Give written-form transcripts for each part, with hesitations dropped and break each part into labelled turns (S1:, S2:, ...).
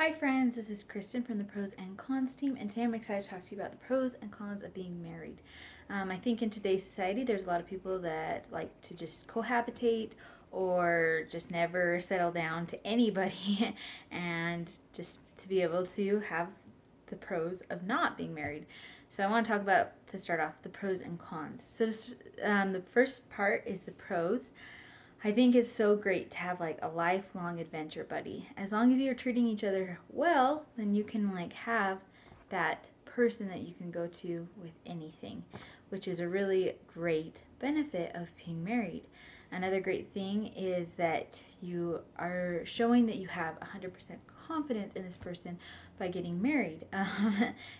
S1: Hi friends, this is Kristen from the Pros and Cons team, and today I'm excited to talk to you about the pros and cons of being married. I think in today's society there's a lot of people that like to just cohabitate or just never settle down to anybody and just to be able to have the pros of not being married. So I want to talk about, to start off, the pros and cons. So the first part is the pros. I think it's so great to have like a lifelong adventure buddy. As long as you're treating each other well, then you can like have that person that you can go to with anything, which is a really great benefit of being married. Another great thing is that you are showing that you have 100% confidence in this person by getting married.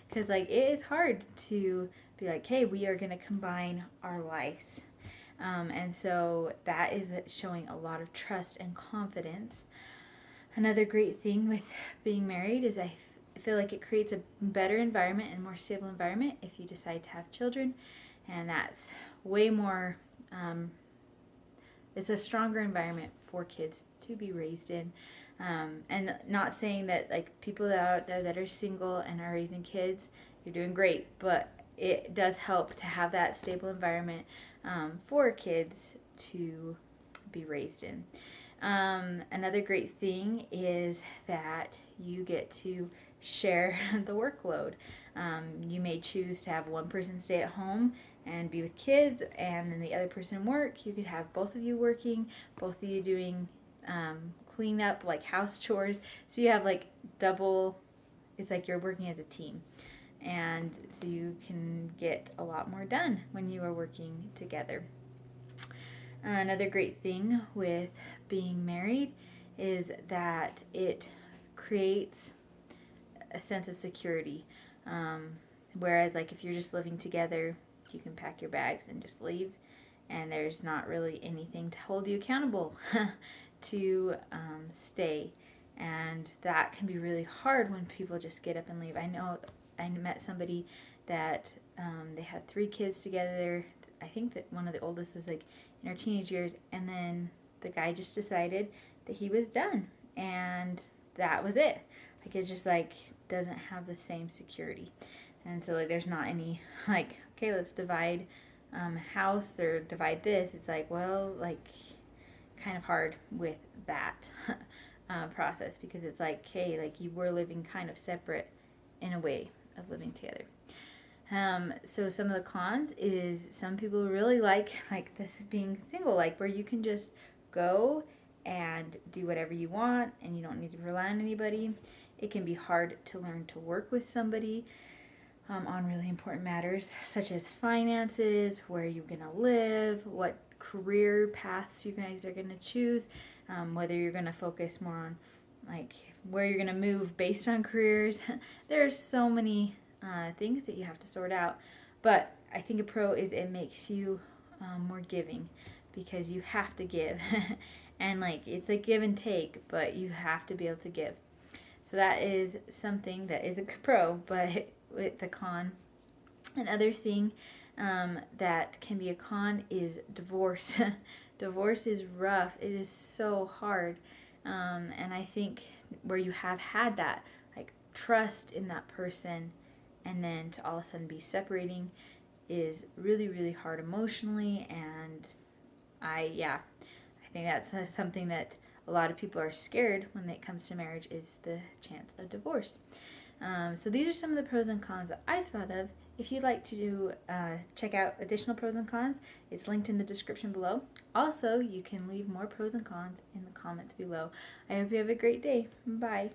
S1: Because like it is hard to be like, hey, we are going to combine our lives, and so that is showing a lot of trust and confidence. Another great thing with being married is I feel like it creates a better environment and more stable environment if you decide to have children. And that's way more, it's a stronger environment for kids to be raised in. And not saying that like people that are out there that are single and are raising kids, you're doing great, but it does help to have that stable environment for kids to be raised in. Another great thing is that you get to share the workload. You may choose to have one person stay at home and be with kids, and then the other person work. You could have both of you working, both of you doing clean up, like house chores. So you have like double, it's like you're working as a team. And so you can get a lot more done when you are working together. Another great thing with being married is that it creates a sense of security. Whereas, like, if you're just living together, you can pack your bags and just leave, and there's not really anything to hold you accountable to stay. And that can be really hard when people just get up and leave. I know I met somebody that they had 3 kids together. I think that one of the oldest was like in her teenage years, and then the guy just decided that he was done, and that was it. Like it just like doesn't have the same security, and so like there's not any like, okay, let's divide house or divide this. It's like, well, like kind of hard with that process, because it's like, hey, like you were living kind of separate in a way of living together. So some of the cons is some people really like this being single, like where you can just go and do whatever you want and you don't need to rely on anybody. It can be hard to learn to work with somebody on really important matters such as finances, where you're gonna live, what career paths you guys are gonna choose, whether you're gonna focus more on like where you're gonna move based on careers. There's so many things that you have to sort out. But I think a pro is it makes you more giving, because you have to give. And like it's a give and take, but you have to be able to give. So that is something that is a pro, but with the con. Another thing that can be a con is divorce. Divorce is rough. It is so hard. And I think where you have had that like trust in that person, and then to all of a sudden be separating is really, really hard emotionally. And I think that's something that a lot of people are scared when it comes to marriage, is the chance of divorce. So these are some of the pros and cons that I've thought of. If you'd like to check out additional pros and cons, it's linked in the description below. Also, you can leave more pros and cons in the comments below. I hope you have a great day. Bye.